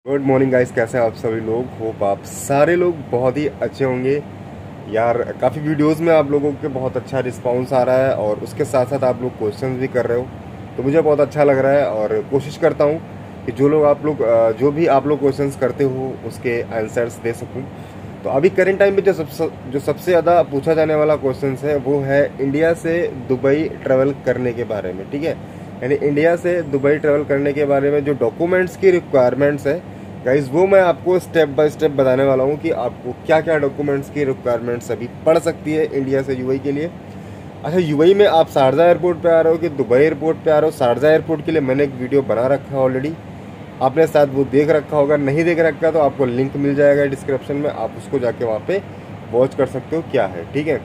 Good morning guys, कैसे हैं आप सभी लोग। होप आप सारे लोग बहुत ही अच्छे होंगे यार। काफ़ी वीडियोस में आप लोगों के बहुत अच्छा रिस्पांस आ रहा है और उसके साथ साथ आप लोग क्वेश्चंस भी कर रहे हो, तो मुझे बहुत अच्छा लग रहा है और कोशिश करता हूँ कि जो भी आप लोग क्वेश्चंस करते हो उसके आंसर्स दे सकूँ। तो अभी करेंट टाइम में जो सबसे ज़्यादा पूछा जाने वाला क्वेश्चन है वो है इंडिया से दुबई ट्रैवल करने के बारे में। ठीक है, यानी इंडिया से दुबई ट्रैवल करने के बारे में जो डॉक्यूमेंट्स की रिक्वायरमेंट्स है गाइज, वो मैं आपको स्टेप बाय स्टेप बताने वाला हूँ कि आपको क्या क्या डॉक्यूमेंट्स की रिक्वायरमेंट्स अभी पड़ सकती है इंडिया से यूएई के लिए। अच्छा, यूएई में आप शारजा एयरपोर्ट पे आ रहे हो कि दुबई एयरपोर्ट पे आ रहे हो? शारजा एयरपोर्ट के लिए मैंने एक वीडियो बना रखा है ऑलरेडी, आपने शायद वो देख रखा होगा। नहीं देख रखा तो आपको लिंक मिल जाएगा डिस्क्रिप्शन में, आप उसको जाके वहाँ पे वॉच कर सकते हो क्या है। ठीक है,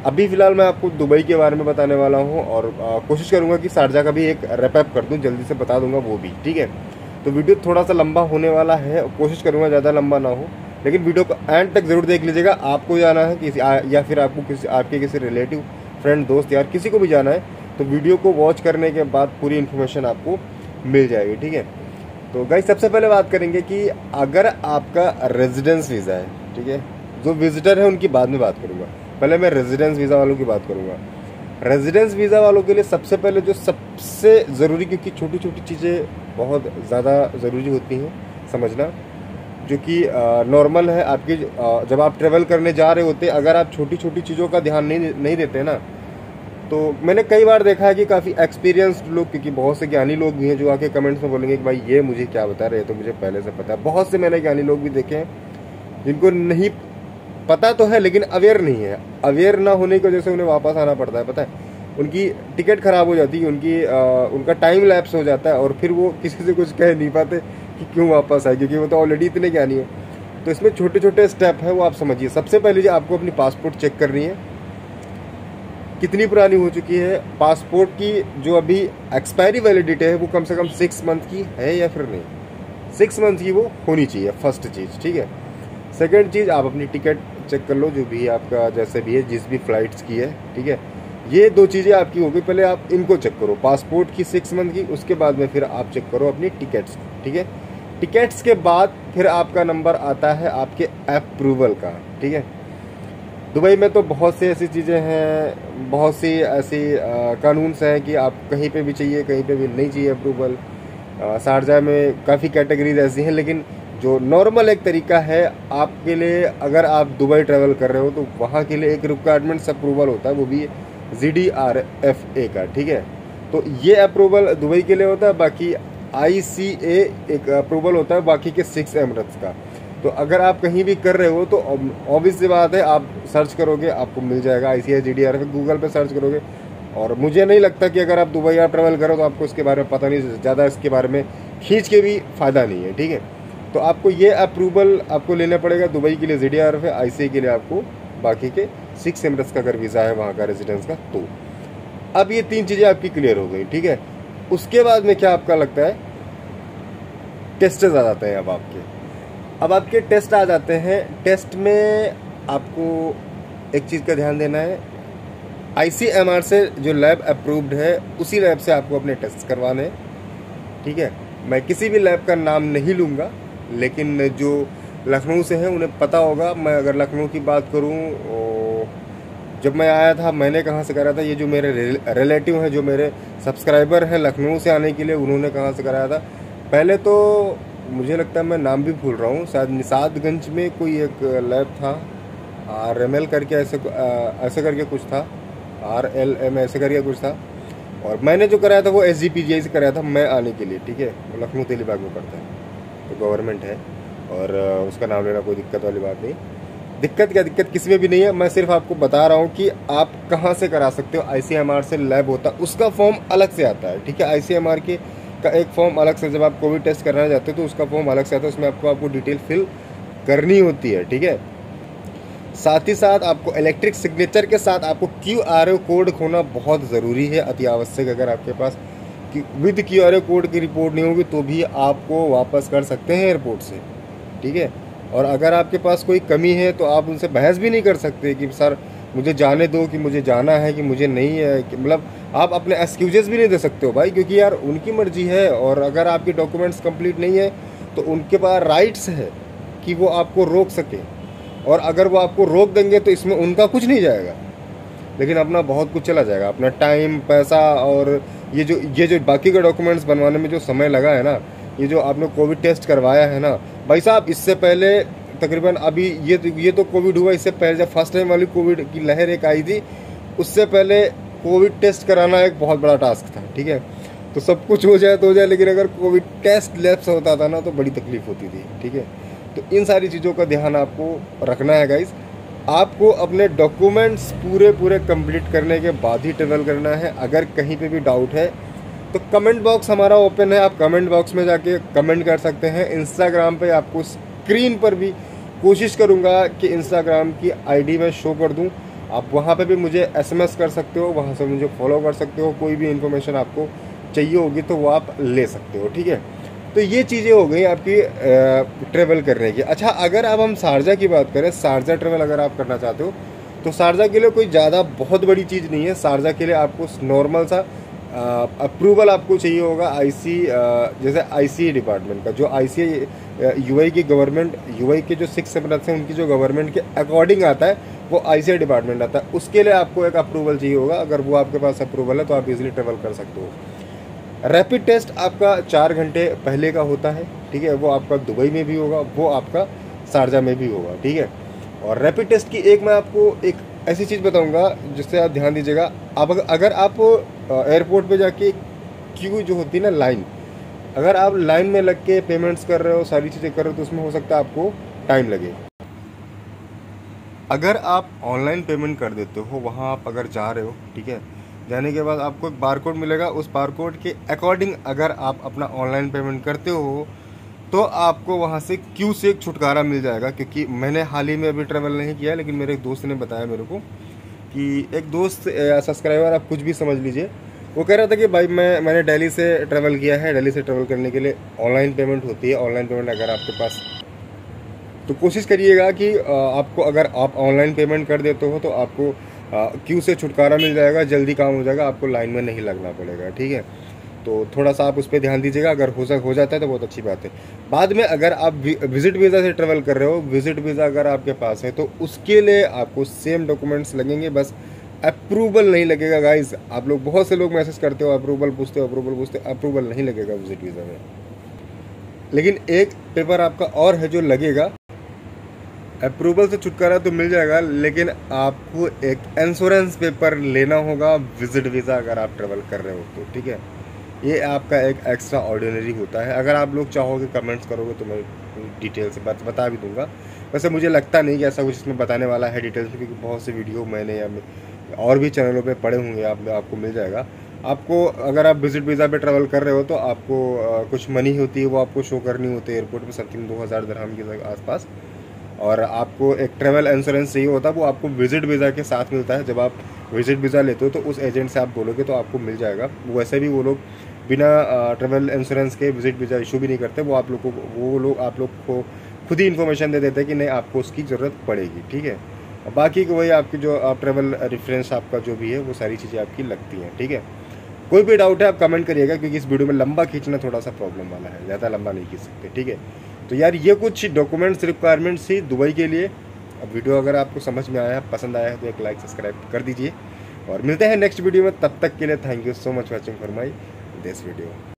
अभी फ़िलहाल मैं आपको दुबई के बारे में बताने वाला हूँ और कोशिश करूँगा कि शारजा का भी एक रैप अप कर दूँ, जल्दी से बता दूंगा वो भी। ठीक है, तो वीडियो थोड़ा सा लंबा होने वाला है, कोशिश करूँगा ज़्यादा लंबा ना हो, लेकिन वीडियो को एंड तक ज़रूर देख लीजिएगा। आपको जाना है किसी या फिर आपको आपके किसी रिलेटिव, फ्रेंड, दोस्त यार किसी को भी जाना है तो वीडियो को वॉच करने के बाद पूरी इन्फॉर्मेशन आपको मिल जाएगी। ठीक है, तो गाइस सबसे पहले बात करेंगे कि अगर आपका रेजिडेंस वीज़ा है, ठीक है, जो विजिटर है उनकी बाद में बात करूँगा, पहले मैं रेजिडेंस वीज़ा वालों की बात करूँगा। रेजिडेंस वीज़ा वालों के लिए सबसे पहले जो सबसे ज़रूरी, क्योंकि छोटी छोटी चीज़ें बहुत ज़्यादा ज़रूरी होती हैं समझना, जो कि नॉर्मल है आपकी। जब आप ट्रेवल करने जा रहे होते, अगर आप छोटी छोटी चीज़ों का ध्यान नहीं देते ना, तो मैंने कई बार देखा है कि काफ़ी एक्सपीरियंस्ड लोग, क्योंकि बहुत से ज्ञानी लोग भी हैं जो आके कमेंट्स में बोलेंगे कि भाई ये मुझे क्या बता रहे हैं, तो मुझे पहले से पता है। बहुत से मैंने ज्ञानी लोग भी देखे हैं जिनको नहीं पता तो है लेकिन अवेयर नहीं है। अवेयर ना होने की वजह से उन्हें वापस आना पड़ता है, पता है, उनकी टिकट ख़राब हो जाती है, उनका टाइम लैप्स हो जाता है और फिर वो किसी से कुछ कह नहीं पाते कि क्यों वापस आए, क्योंकि वो तो ऑलरेडी इतने ज्ञानी है। तो इसमें छोटे छोटे स्टेप हैं, वो आप समझिए। सबसे पहले जो आपको अपनी पासपोर्ट चेक करनी है, कितनी पुरानी हो चुकी है। पासपोर्ट की जो अभी एक्सपायरी वैलिडिटी है वो कम से कम 6 मंथ की है या फिर नहीं, 6 मंथ की वो होनी चाहिए, फर्स्ट चीज़। ठीक है, सेकेंड चीज़, आप अपनी टिकट चेक कर लो, जो भी आपका जैसे भी है, जिस भी फ्लाइट्स की है। ठीक है, ये दो चीज़ें आपकी हो गई, पहले आप इनको चेक करो, पासपोर्ट की 6 मंथ की, उसके बाद में फिर आप चेक करो अपनी टिकट्स। ठीक है, टिकट्स के बाद फिर आपका नंबर आता है आपके अप्रूवल का। ठीक है, दुबई में तो बहुत सी ऐसी चीज़ें हैं, बहुत सी ऐसी कानून्स हैं कि आप कहीं पे भी चाहिए, कहीं पे भी नहीं चाहिए अप्रूवल। शारजा में काफ़ी कैटेगरीज ऐसी हैं, लेकिन जो नॉर्मल एक तरीका है आपके लिए, अगर आप दुबई ट्रैवल कर रहे हो तो वहाँ के लिए एक रिक्वायरमेंट्स अप्रूवल होता है, वो भी GDRFA का। ठीक है, तो ये अप्रूवल दुबई के लिए होता है। बाकी ICA एक अप्रूवल होता है बाकी के 6 एमिरेट्स का। तो अगर आप कहीं भी कर रहे हो तो ऑब्वियस सी बात है, आप सर्च करोगे आपको मिल जाएगा ICA GDRFA, गूगल पे सर्च करोगे। और मुझे नहीं लगता कि अगर आप दुबई आप ट्रैवल करो तो आपको इसके बारे में पता नहीं, ज़्यादा इसके बारे में खींच के भी फ़ायदा नहीं है। ठीक है, तो आपको ये अप्रूवल आपको लेना पड़ेगा दुबई के लिए GDRFA, ICA के लिए आपको बाकी के 6 एमिरेट्स का अगर वीज़ा है वहाँ का रेजिडेंस का। तो अब ये 3 चीज़ें आपकी क्लियर हो गई। ठीक है, उसके बाद में क्या आपका लगता है, टेस्ट आ जाते हैं। अब आपके टेस्ट आ जाते हैं। टेस्ट में आपको एक चीज़ का ध्यान देना है, ICMR से जो लैब अप्रूव्ड है उसी लैब से आपको अपने टेस्ट करवाने हैं। ठीक है, मैं किसी भी लैब का नाम नहीं लूँगा, लेकिन जो लखनऊ से हैं उन्हें पता होगा। मैं अगर लखनऊ की बात करूँ, जब मैं आया था मैंने कहाँ से कराया था, ये जो मेरे रिलेटिव हैं, जो मेरे सब्सक्राइबर हैं लखनऊ से आने के लिए, उन्होंने कहाँ से कराया था। पहले तो मुझे लगता है मैं नाम भी भूल रहा हूँ, शायद निषादगंज में कोई एक लैब था, RML करके ऐसे करके कुछ था, RLM ऐसे करके कुछ था। और मैंने जो कराया था वो SGPGI से कराया था मैं आने के लिए। ठीक है, लखनऊ तेलीबाग में पड़ता है, तो गवर्नमेंट है और उसका नाम लेना कोई दिक्कत वाली बात नहीं। दिक्कत किसी में भी नहीं है, मैं सिर्फ आपको बता रहा हूँ कि आप कहाँ से करा सकते हो। ICMR से लैब होता है, उसका फॉर्म अलग से आता है। ठीक है, ICMR के का एक फॉर्म अलग से, जब आप कोविड टेस्ट कराना चाहते हो तो उसका फॉर्म अलग से आता है, उसमें आपको डिटेल फिल करनी होती है। ठीक है, साथ ही साथ आपको इलेक्ट्रिक सिग्नेचर के साथ आपको QR कोड होना बहुत ज़रूरी है, अति आवश्यक। अगर आपके पास विद QR कोड की रिपोर्ट नहीं होगी तो भी आपको वापस कर सकते हैं एयरपोर्ट से। ठीक है, और अगर आपके पास कोई कमी है तो आप उनसे बहस भी नहीं कर सकते कि सर मुझे जाने दो, कि मुझे जाना है, कि मुझे नहीं है, कि मतलब आप अपने एक्सक्यूजेस भी नहीं दे सकते हो भाई, क्योंकि यार उनकी मर्जी है। और अगर आपके डॉक्यूमेंट्स कंप्लीट नहीं है तो उनके पास राइट्स है कि वो आपको रोक सके, और अगर वो आपको रोक देंगे तो इसमें उनका कुछ नहीं जाएगा, लेकिन अपना बहुत कुछ चला जाएगा, अपना टाइम, पैसा, और ये जो बाकी के डॉक्यूमेंट्स बनवाने में जो समय लगा है ना, ये जो आपने कोविड टेस्ट करवाया है ना भाई साहब, इससे पहले तकरीबन अभी ये तो कोविड हुआ, इससे पहले जब फर्स्ट टाइम वाली कोविड की लहर एक आई थी, उससे पहले कोविड टेस्ट कराना एक बहुत बड़ा टास्क था, ठीक है। तो सब कुछ हो जाए तो हो जाए, लेकिन अगर कोविड टेस्ट लैप्स होता था ना तो बड़ी तकलीफ होती थी, ठीक है। तो इन सारी चीज़ों का ध्यान आपको रखना है गाइस। आपको अपने डॉक्यूमेंट्स पूरे कंप्लीट करने के बाद ही ट्रेवल करना है। अगर कहीं पे भी डाउट है तो कमेंट बॉक्स हमारा ओपन है, आप कमेंट बॉक्स में जाके कमेंट कर सकते हैं। इंस्टाग्राम पे आपको स्क्रीन पर भी कोशिश करूँगा कि इंस्टाग्राम की आईडी में शो कर दूँ, आप वहाँ पे भी मुझे एसएमएस कर सकते हो, वहाँ से मुझे फॉलो कर सकते हो। कोई भी इन्फॉर्मेशन आपको चाहिए होगी तो वो आप ले सकते हो, ठीक है। तो ये चीज़ें हो गई आपकी ट्रेवल करने की। अच्छा, अगर अब हम शारजा की बात करें, शारजा ट्रेवल अगर आप करना चाहते हो तो शारजा के लिए कोई ज़्यादा बहुत बड़ी चीज़ नहीं है। शारजा के लिए आपको नॉर्मल सा अप्रूवल आपको चाहिए होगा जैसे आईसीए डिपार्टमेंट का, जो आईसीए यूआई की गवर्नमेंट, यूआई के जो 6 सेमिनर्स हैं उनकी जो गवर्नमेंट के अकॉर्डिंग आता है वो आईसीए डिपार्टमेंट आता है। उसके लिए आपको एक अप्रूवल चाहिए होगा। अगर वो आपके पास अप्रूवल है तो आप इजीली ट्रेवल कर सकते हो। रैपिड टेस्ट आपका 4 घंटे पहले का होता है, ठीक है। वो आपका दुबई में भी होगा, वो आपका शारजा में भी होगा, ठीक है। और रैपिड टेस्ट की मैं आपको एक ऐसी चीज़ बताऊंगा जिससे आप ध्यान दीजिएगा। अब अगर आप एयरपोर्ट पे जाके क्यू जो होती है ना, लाइन, अगर आप लाइन में लग के पेमेंट्स कर रहे हो, सारी चीज़ें कर रहे हो, तो उसमें हो सकता है आपको टाइम लगे। अगर आप ऑनलाइन पेमेंट कर देते हो, वहाँ आप अगर जा रहे हो, ठीक है, जाने के बाद आपको एक बारकोड मिलेगा। उस बारकोड के अकॉर्डिंग अगर आप अपना ऑनलाइन पेमेंट करते हो तो आपको वहाँ से क्यू से एक छुटकारा मिल जाएगा। क्योंकि मैंने हाल ही में अभी ट्रैवल नहीं किया, लेकिन मेरे एक दोस्त ने बताया मेरे को कि एक दोस्त सब्सक्राइबर, आप कुछ भी समझ लीजिए, वो कह रहा था कि भाई मैंने दिल्ली से ट्रैवल किया है, दिल्ली से ट्रैवल करने के लिए ऑनलाइन पेमेंट होती है। ऑनलाइन पेमेंट अगर आपके पास, तो कोशिश करिएगा कि आपको, अगर आप ऑनलाइन पेमेंट कर देते हो तो आपको क्यू से छुटकारा मिल जाएगा, जल्दी काम हो जाएगा, आपको लाइन में नहीं लगना पड़ेगा, ठीक है। तो थोड़ा सा आप उस पर ध्यान दीजिएगा। अगर हो जाता है तो बहुत अच्छी बात है। बाद में अगर आप विजिट वीज़ा से ट्रेवल कर रहे हो, विजिट वीज़ा अगर आपके पास है तो उसके लिए आपको सेम डॉक्यूमेंट्स लगेंगे, बस अप्रूवल नहीं लगेगा गाइज। आप लोग, बहुत से लोग मैसेज करते हो, अप्रूवल पूछते हो, अप्रूवल नहीं लगेगा विजिट वीज़ा में। लेकिन एक पेपर आपका और है जो लगेगा। अप्रूवल से छुटकारा तो मिल जाएगा, लेकिन आपको एक इंश्योरेंस पेपर लेना होगा विजिट वीज़ा अगर आप ट्रेवल कर रहे हो तो, ठीक है। ये आपका एक एक्स्ट्रा ऑर्डिनरी होता है। अगर आप लोग चाहोगे, कमेंट्स करोगे तो मैं डिटेल से बता भी दूंगा। वैसे मुझे लगता नहीं कि ऐसा कुछ इसमें बताने वाला है डिटेल्स में, क्योंकि बहुत से वीडियो मैंने या और भी चैनलों पे पड़े होंगे, आपको मिल जाएगा। आपको, अगर आप विजिट वीज़ा पे ट्रैवल कर रहे हो तो आपको कुछ मनी होती है, वो आपको शो करनी होती है एयरपोर्ट पे, समथिंग 2000 दिरहम के आसपास। और आपको एक ट्रैवल इंश्योरेंस चाहिए होता है, वो आपको विजिट वीज़ा के साथ मिलता है। जब आप विजिट वीज़ा लेते हो तो उस एजेंट से आप बोलोगे तो आपको मिल जाएगा। वैसे भी वो लोग बिना ट्रैवल इंश्योरेंस के विजिट वीज़ा इशू भी नहीं करते। वो आप लोग को खुद ही इन्फॉर्मेशन दे देते हैं कि नहीं, आपको उसकी ज़रूरत पड़ेगी, ठीक है। बाकी वही आपकी जो आप ट्रैवल रेफरेंस आपका जो भी है, वो सारी चीज़ें आपकी लगती हैं, ठीक है। कोई भी डाउट है आप कमेंट करिएगा, क्योंकि इस वीडियो में लंबा खींचना थोड़ा सा प्रॉब्लम वाला है, ज़्यादा लंबा नहीं खींच सकते, ठीक है। तो यार, ये कुछ डॉक्यूमेंट्स रिक्वायरमेंट्स थी दुबई के लिए। अब वीडियो अगर आपको समझ में आया है, पसंद आया है, तो एक लाइक सब्सक्राइब कर दीजिए, और मिलते हैं नेक्स्ट वीडियो में। तब तक के लिए thank you so much watching for my this video.